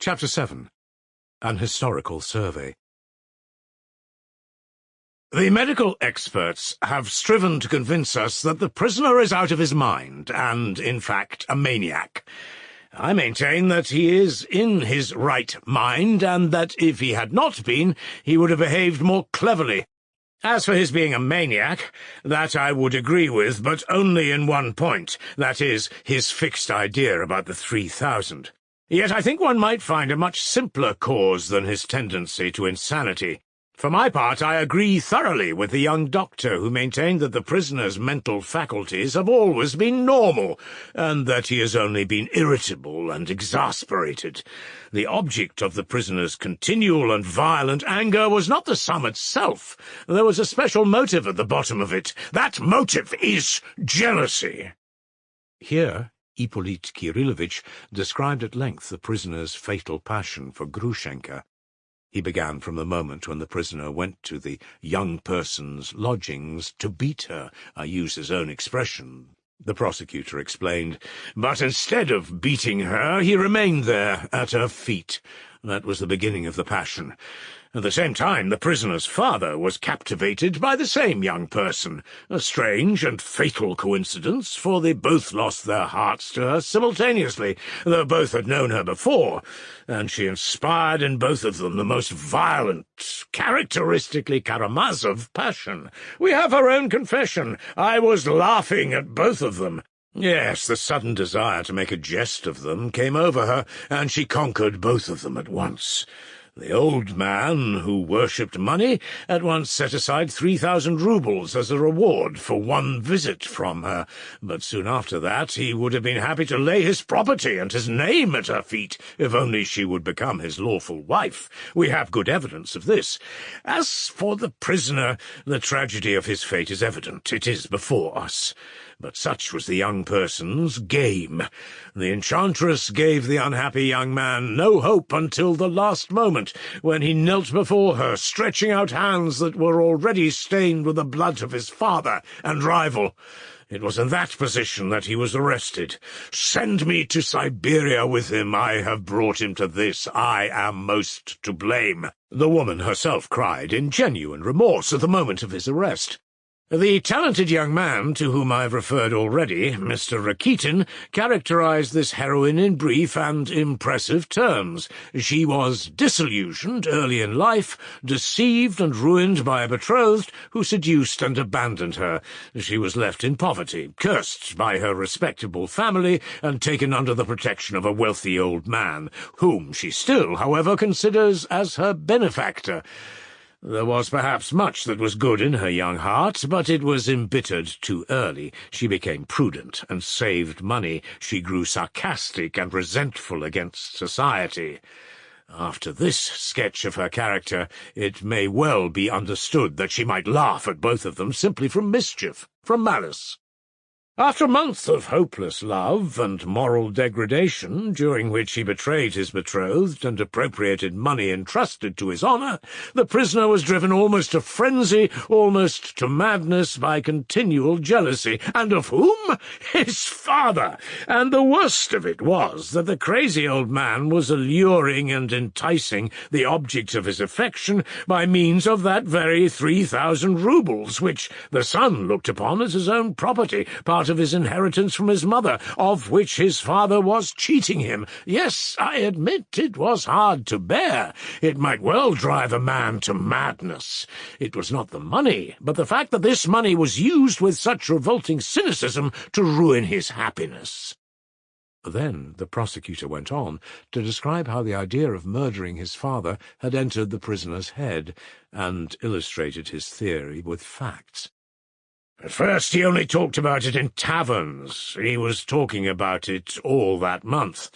Chapter 7. An Historical Survey. The medical experts have striven to convince us that the prisoner is out of his mind and, in fact, a maniac. I maintain that he is in his right mind, and that if he had not been, he would have behaved more cleverly. As for his being a maniac, that I would agree with, but only in one point, that is, his fixed idea about the 3,000. Yet I think one might find a much simpler cause than his tendency to insanity. For my part, I agree thoroughly with the young doctor who maintained that the prisoner's mental faculties have always been normal, and that he has only been irritable and exasperated. The object of the prisoner's continual and violent anger was not the sum itself. There was a special motive at the bottom of it. That motive is jealousy. Here Ippolit Kirillovitch described at length the prisoner's fatal passion for Grushenka. He began from the moment when the prisoner went to the young person's lodgings to beat her. I use his own expression. The prosecutor explained, but instead of beating her, he remained there at her feet. That was the beginning of the passion. At the same time, the prisoner's father was captivated by the same young person. A strange and fatal coincidence, for they both lost their hearts to her simultaneously, though both had known her before, and she inspired in both of them the most violent, characteristically Karamazov passion. We have her own confession. I was laughing at both of them. Yes, the sudden desire to make a jest of them came over her, and she conquered both of them at once. The old man, who worshipped money, at once set aside 3,000 roubles as a reward for one visit from her, but soon after that he would have been happy to lay his property and his name at her feet, if only she would become his lawful wife. We have good evidence of this. As for the prisoner, the tragedy of his fate is evident. It is before us. But such was the young person's game. The enchantress gave the unhappy young man no hope until the last moment, when he knelt before her, stretching out hands that were already stained with the blood of his father and rival. It was in that position that he was arrested. Send me to Siberia with him. I have brought him to this. I am most to blame. The woman herself cried in genuine remorse at the moment of his arrest. The talented young man, to whom I have referred already, Mr. Rakitin, characterized this heroine in brief and impressive terms. She was disillusioned early in life, deceived and ruined by a betrothed who seduced and abandoned her. She was left in poverty, cursed by her respectable family, and taken under the protection of a wealthy old man, whom she still, however, considers as her benefactor. There was perhaps much that was good in her young heart, but it was embittered too early. She became prudent and saved money. She grew sarcastic and resentful against society. After this sketch of her character, it may well be understood that she might laugh at both of them simply from mischief, from malice. After months of hopeless love and moral degradation, during which he betrayed his betrothed and appropriated money entrusted to his honour, the prisoner was driven almost to frenzy, almost to madness by continual jealousy. And of whom? His father! And the worst of it was that the crazy old man was alluring and enticing the object of his affection by means of that very 3,000 roubles, which the son looked upon as his own property, part of his inheritance from his mother, of which his father was cheating him. Yes, I admit it was hard to bear. It might well drive a man to madness. It was not the money, but the fact that this money was used with such revolting cynicism to ruin his happiness. Then the prosecutor went on to describe how the idea of murdering his father had entered the prisoner's head, and illustrated his theory with facts. At first he only talked about it in taverns. He was talking about it all that month.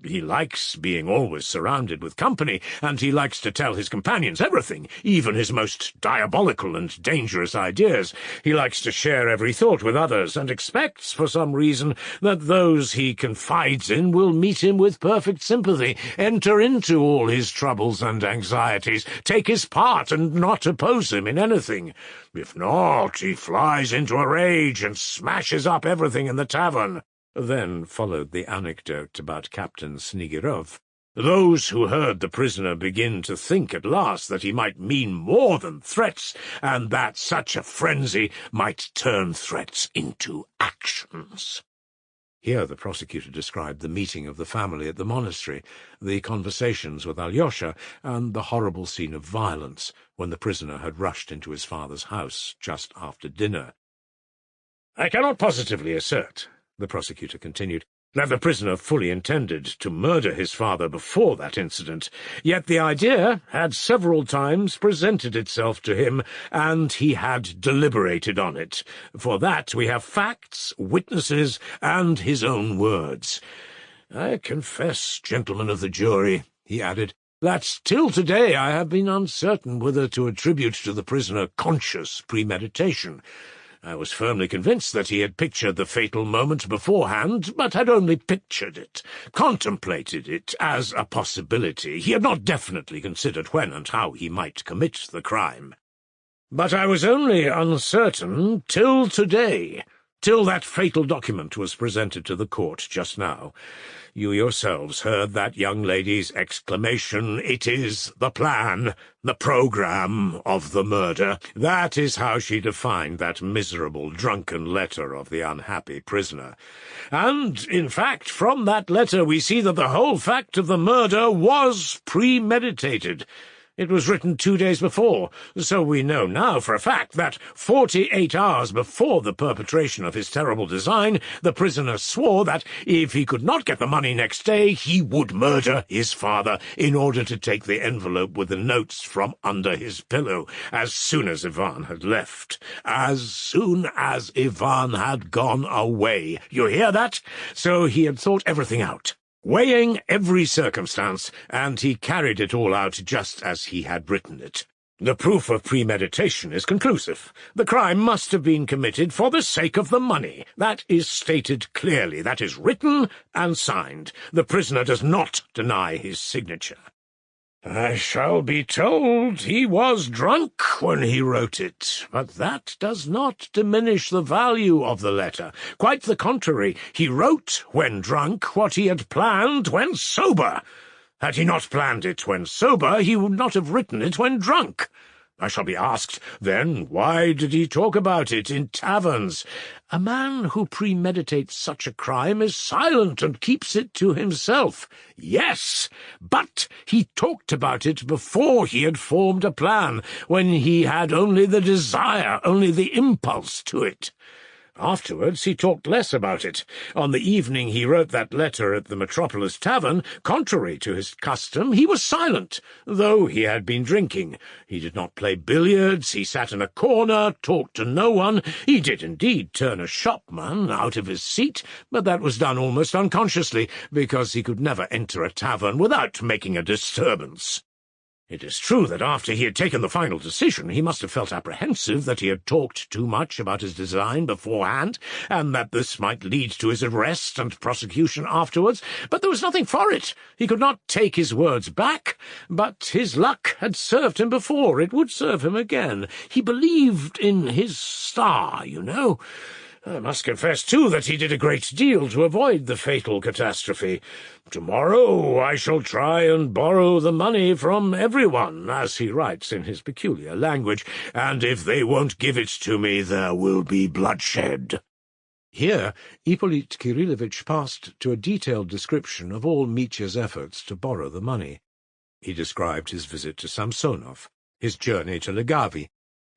He likes being always surrounded with company, and he likes to tell his companions everything, even his most diabolical and dangerous ideas. He likes to share every thought with others, and expects, for some reason, that those he confides in will meet him with perfect sympathy, enter into all his troubles and anxieties, take his part and not oppose him in anything. If not, he flies into a rage and smashes up everything in the tavern. Then followed the anecdote about Captain Snigirov. Those who heard the prisoner begin to think at last that he might mean more than threats, and that such a frenzy might turn threats into actions. Here the prosecutor described the meeting of the family at the monastery, the conversations with Alyosha, and the horrible scene of violence when the prisoner had rushed into his father's house just after dinner. "I cannot positively assert," the prosecutor continued, "that the prisoner fully intended to murder his father before that incident, yet the idea had several times presented itself to him, and he had deliberated on it. For that we have facts, witnesses, and his own words. I confess, gentlemen of the jury," he added, "that till today I have been uncertain whether to attribute to the prisoner conscious premeditation. I was firmly convinced that he had pictured the fatal moment beforehand, but had only pictured it, contemplated it as a possibility. He had not definitely considered when and how he might commit the crime. But I was only uncertain till today, till that fatal document was presented to the court just now. You yourselves heard that young lady's exclamation, 'It is the plan, the programme of the murder.' That is how she defined that miserable, drunken letter of the unhappy prisoner. And, in fact, from that letter we see that the whole fact of the murder was premeditated. It was written 2 days before, so we know now for a fact that 48 hours before the perpetration of his terrible design, the prisoner swore that, if he could not get the money next day, he would murder his father in order to take the envelope with the notes from under his pillow as soon as Ivan had left, as soon as Ivan had gone away. You hear that? So he had thought everything out, weighing every circumstance, and he carried it all out just as he had written it. The proof of premeditation is conclusive. The crime must have been committed for the sake of the money. That is stated clearly. That is written and signed. The prisoner does not deny his signature. I shall be told he was drunk when he wrote it, but that does not diminish the value of the letter. Quite the contrary, he wrote, when drunk, what he had planned when sober. Had he not planned it when sober, he would not have written it when drunk. I shall be asked, then, why did he talk about it in taverns? A man who premeditates such a crime is silent and keeps it to himself. Yes, but he talked about it before he had formed a plan, when he had only the desire, only the impulse to it. Afterwards he talked less about it. On the evening he wrote that letter at the Metropolis Tavern, contrary to his custom, he was silent, though he had been drinking. He did not play billiards, he sat in a corner, talked to no one. He did indeed turn a shopman out of his seat, but that was done almost unconsciously, because he could never enter a tavern without making a disturbance. It is true that after he had taken the final decision, he must have felt apprehensive that he had talked too much about his design beforehand, and that this might lead to his arrest and prosecution afterwards, but there was nothing for it. He could not take his words back, but his luck had served him before. It would serve him again. He believed in his star, you know. I must confess, too, that he did a great deal to avoid the fatal catastrophe. Tomorrow I shall try and borrow the money from everyone, as he writes in his peculiar language, and if they won't give it to me, there will be bloodshed. Here Ippolit Kirillovitch passed to a detailed description of all Mitya's efforts to borrow the money. He described his visit to Samsonov, his journey to Legavi.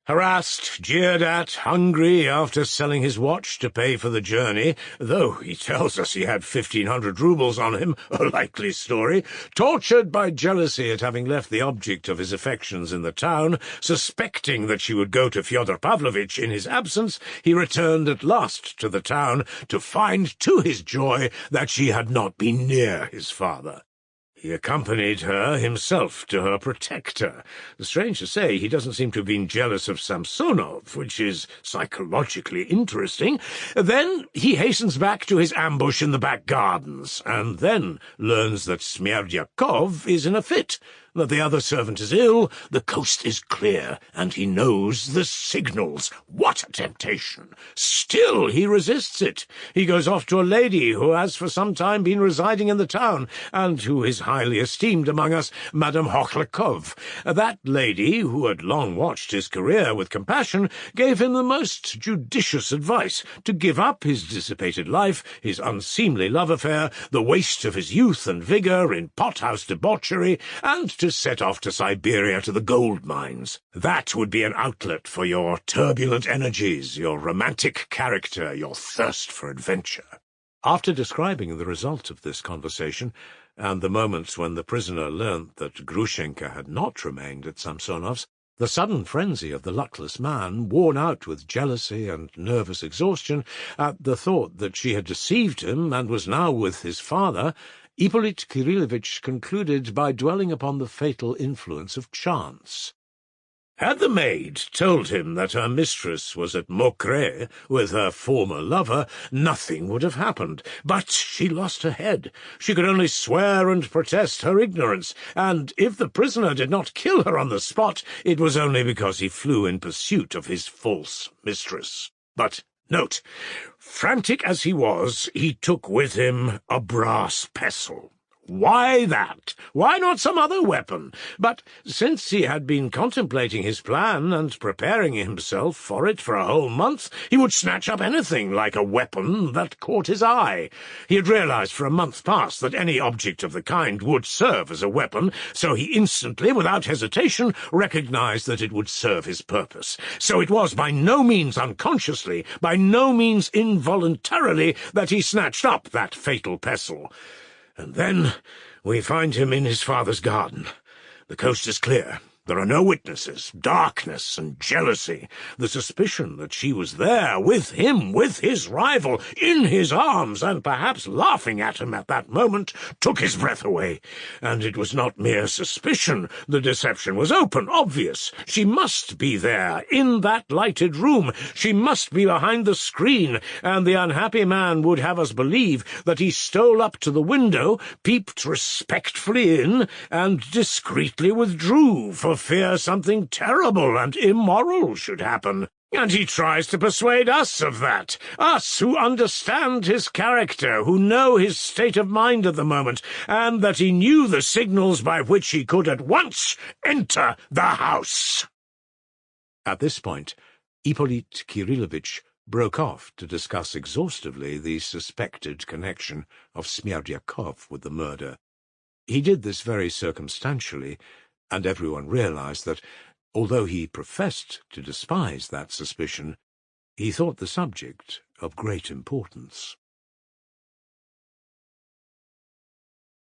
Harassed, jeered at, hungry after selling his watch to pay for the journey, though he tells us he had 1,500 roubles on him, a likely story, tortured by jealousy at having left the object of his affections in the town, suspecting that she would go to Fyodor Pavlovitch in his absence, he returned at last to the town to find, to his joy, that she had not been near his father. He accompanied her himself to her protector. Strange to say, he doesn't seem to have been jealous of Samsonov, which is psychologically interesting. Then he hastens back to his ambush in the back gardens, and then learns that Smerdyakov is in a fit. that the other servant is ill, the coast is clear, and he knows the signals. What a temptation! Still he resists it. He goes off to a lady who has for some time been residing in the town, and who is highly esteemed among us, Madame Hochlakov. That lady, who had long watched his career with compassion, gave him the most judicious advice to give up his dissipated life, his unseemly love affair, the waste of his youth and vigour in pothouse debauchery, and to set off to Siberia to the gold mines. That would be an outlet for your turbulent energies, your romantic character, your thirst for adventure. After describing the result of this conversation, and the moments when the prisoner learnt that Grushenka had not remained at Samsonov's, the sudden frenzy of the luckless man, worn out with jealousy and nervous exhaustion, at the thought that she had deceived him and was now with his father, Ippolit Kirillovitch concluded by dwelling upon the fatal influence of chance. Had the maid told him that her mistress was at Mokre with her former lover, nothing would have happened. But she lost her head. She could only swear and protest her ignorance, and if the prisoner did not kill her on the spot, it was only because he flew in pursuit of his false mistress. But note, frantic as he was, he took with him a brass pestle. Why that? Why not some other weapon? But since he had been contemplating his plan and preparing himself for it for a whole month, he would snatch up anything like a weapon that caught his eye. He had realized for a month past that any object of the kind would serve as a weapon, so he instantly, without hesitation, recognized that it would serve his purpose. So it was by no means unconsciously, by no means involuntarily, that he snatched up that fatal pestle. And then we find him in his father's garden. The coast is clear. There are no witnesses, darkness and jealousy. The suspicion that she was there, with him, with his rival, in his arms, and perhaps laughing at him at that moment, took his breath away. And it was not mere suspicion. The deception was open, obvious. She must be there, in that lighted room. She must be behind the screen, and the unhappy man would have us believe that he stole up to the window, peeped respectfully in, and discreetly withdrew, for fear something terrible and immoral should happen. And he tries to persuade us of that, us who understand his character, who know his state of mind at the moment, and that he knew the signals by which he could at once enter the house. At this point, Ippolit Kirillovitch broke off to discuss exhaustively the suspected connection of Smerdyakov with the murder. He did this very circumstantially, and everyone realized that, although he professed to despise that suspicion, he thought the subject of great importance.